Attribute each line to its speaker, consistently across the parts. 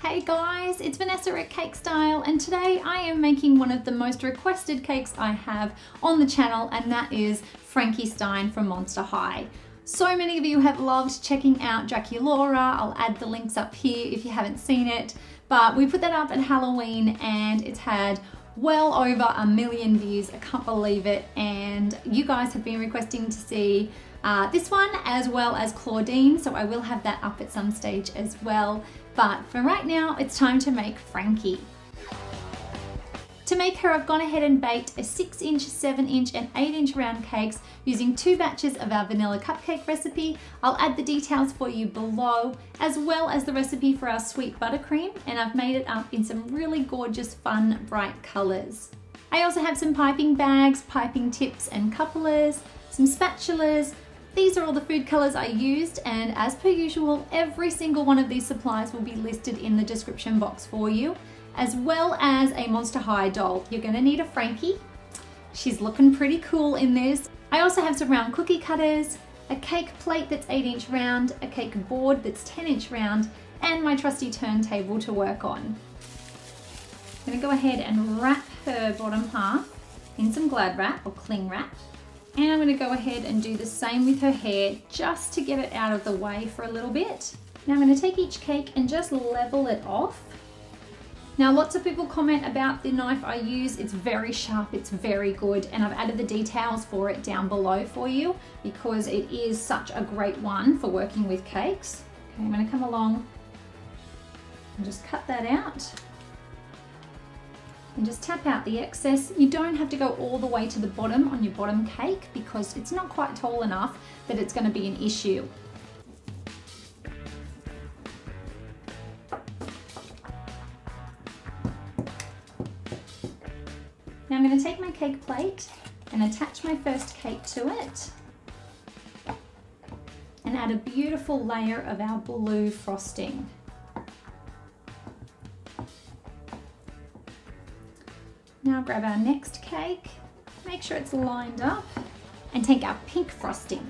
Speaker 1: Hey guys, it's Vanessa at Cake Style, and today I am making one of the most requested cakes I have on the channel, and that is Frankie Stein from Monster High. So many of you have loved checking out Draculaura. I'll add the links up here if you haven't seen it, but we put that up at Halloween and it's had well over 1 million views. I can't believe it, and you guys have been requesting to see this one as well as Claudine, so I will have that up at some stage as well. But for right now, it's time to make Frankie. To make her, I've gone ahead and baked a 6-inch, 7-inch and 8-inch round cakes using 2 batches of our vanilla cupcake recipe. I'll add the details for you below, as well as the recipe for our sweet buttercream, and I've made it up in some really gorgeous, fun, bright colors. I also have some piping bags, piping tips and couplers, some spatulas. These are all the food colors I used, and as per usual, every single one of these supplies will be listed in the description box for you, as well as a Monster High doll. You're gonna need a Frankie. She's looking pretty cool in this. I also have some round cookie cutters, a cake plate that's 8-inch round, a cake board that's 10-inch round, and my trusty turntable to work on. I'm gonna go ahead and wrap her bottom half in some Glad wrap or cling wrap. And I'm going to go ahead and do the same with her hair just to get it out of the way for a little bit. Now I'm going to take each cake and just level it off. Now lots of people comment about the knife I use. It's very sharp, it's very good, and I've added the details for it down below for you because it is such a great one for working with cakes. Okay, I'm going to come along and just cut that out. And just tap out the excess. You don't have to go all the way to the bottom on your bottom cake because it's not quite tall enough that it's going to be an issue. Now I'm going to take my cake plate and attach my first cake to it and add a beautiful layer of our blue frosting. Now grab our next cake, make sure it's lined up, and take our pink frosting.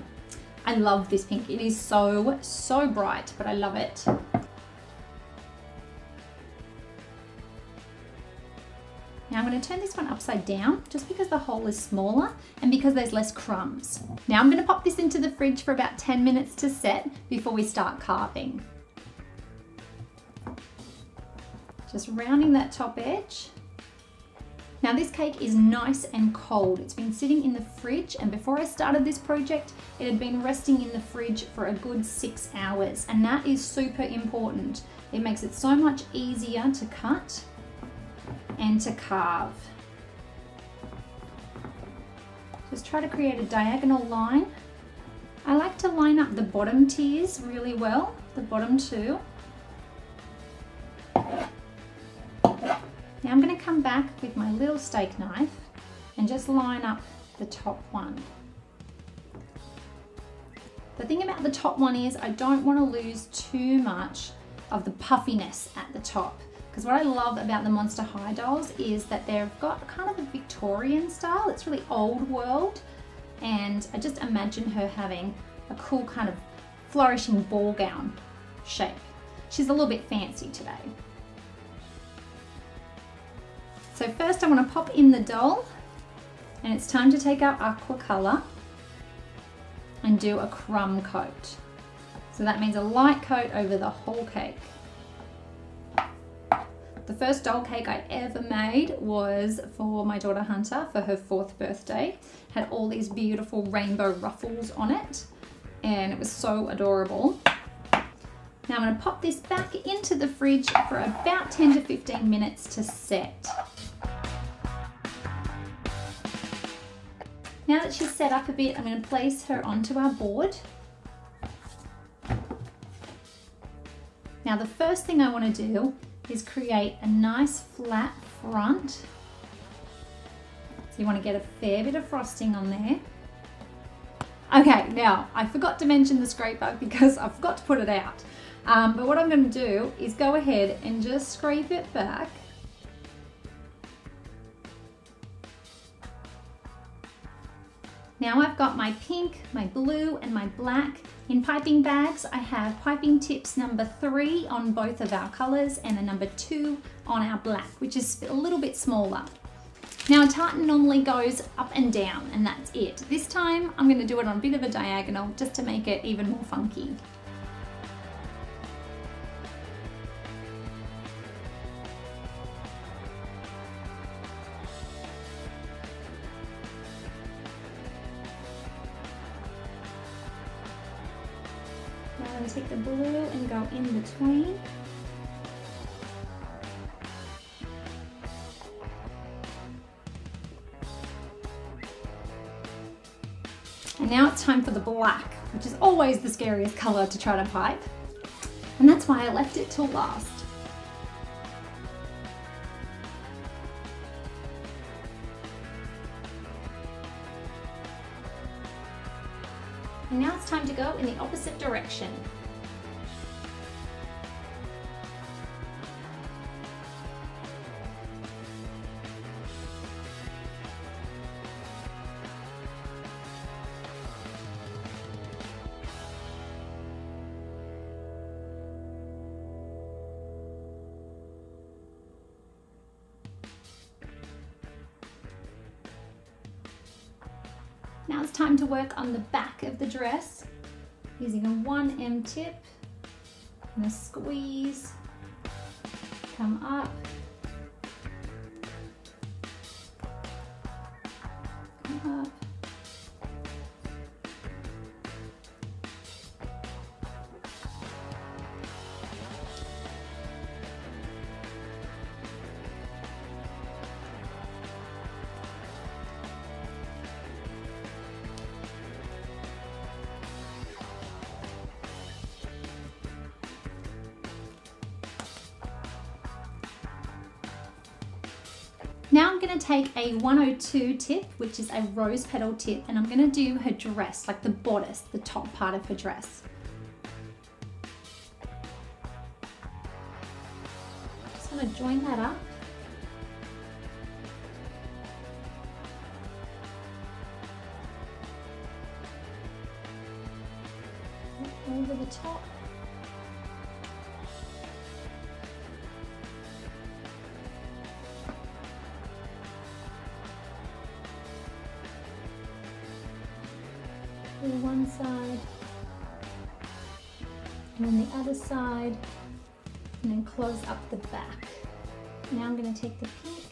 Speaker 1: I love this pink. It is so bright, but I love it. Now I'm going to turn this one upside down just because the hole is smaller and because there's less crumbs. Now I'm going to pop this into the fridge for about 10 minutes to set before we start carving. Just rounding that top edge. Now this cake is nice and cold. It's been sitting in the fridge, and before I started this project, it had been resting in the fridge for a good 6 hours, and that is super important. It makes it so much easier to cut and to carve. Just try to create a diagonal line. I like to line up the bottom tiers really well, the bottom two. Now I'm going to come back with my little steak knife and just line up the top one. The thing about the top one is I don't want to lose too much of the puffiness at the top, because what I love about the Monster High dolls is that they've got kind of a Victorian style. It's really old world, and I just imagine her having a cool kind of flourishing ball gown shape. She's a little bit fancy today. So first I want to pop in the doll, and it's time to take our aqua color and do a crumb coat. So that means a light coat over the whole cake. The first doll cake I ever made was for my daughter Hunter for her 4th birthday. Had all these beautiful rainbow ruffles on it, and it was so adorable. Now I'm going to pop this back into the fridge for about 10 to 15 minutes to set. Now that she's set up a bit, I'm going to place her onto our board. Now the first thing I want to do is create a nice flat front. So you want to get a fair bit of frosting on there. Okay, now I forgot to mention the scraper because I forgot to put it out. But what I'm going to do is go ahead and just scrape it back. Now I've got my pink, my blue and my black in piping bags. I have piping tips number 3 on both of our colors and a number 2 on our black, which is a little bit smaller. Now a tartan normally goes up and down and that's it. This time I'm going to do it on a bit of a diagonal just to make it even more funky. Now I'm going to take the blue and go in between. And now it's time for the black, which is always the scariest color to try to pipe. And that's why I left it till last. And now it's time to go in the opposite direction. Now it's time to work on the back of the dress using a 1M tip and a squeeze, come up, come up, Now I'm going to take a 102 tip, which is a rose petal tip, and I'm going to do her dress, like the bodice, the top part of her dress. Just want to join that up. Over the top. One side and then the other side, and then close up the back. Now I'm going to take the pink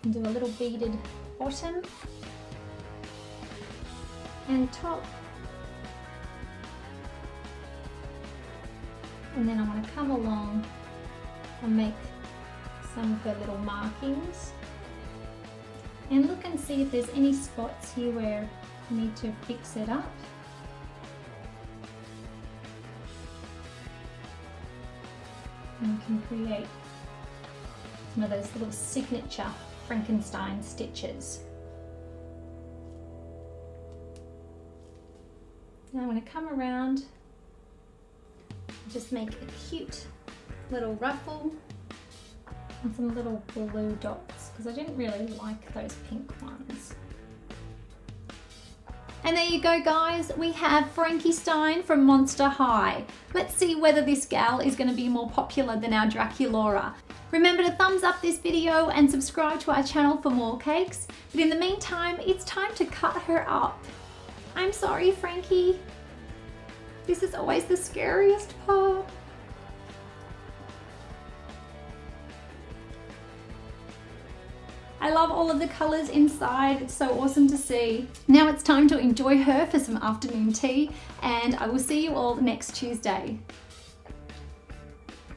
Speaker 1: and do a little beaded bottom and top, and then I want to come along and make some of her little markings. And look and see if there's any spots here where you need to fix it up. And you can create some of those little signature Frankenstein stitches. Now I'm going to come around and just make a cute little ruffle and some little blue dots, because I didn't really like those pink ones. And there you go guys, we have Frankie Stein from Monster High. Let's see whether this gal is going to be more popular than our Draculaura. Remember to thumbs up this video and subscribe to our channel for more cakes. But in the meantime, it's time to cut her up. I'm sorry, Frankie. This is always the scariest part. I love all of the colours inside, it's so awesome to see. Now it's time to enjoy her for some afternoon tea, and I will see you all next Tuesday.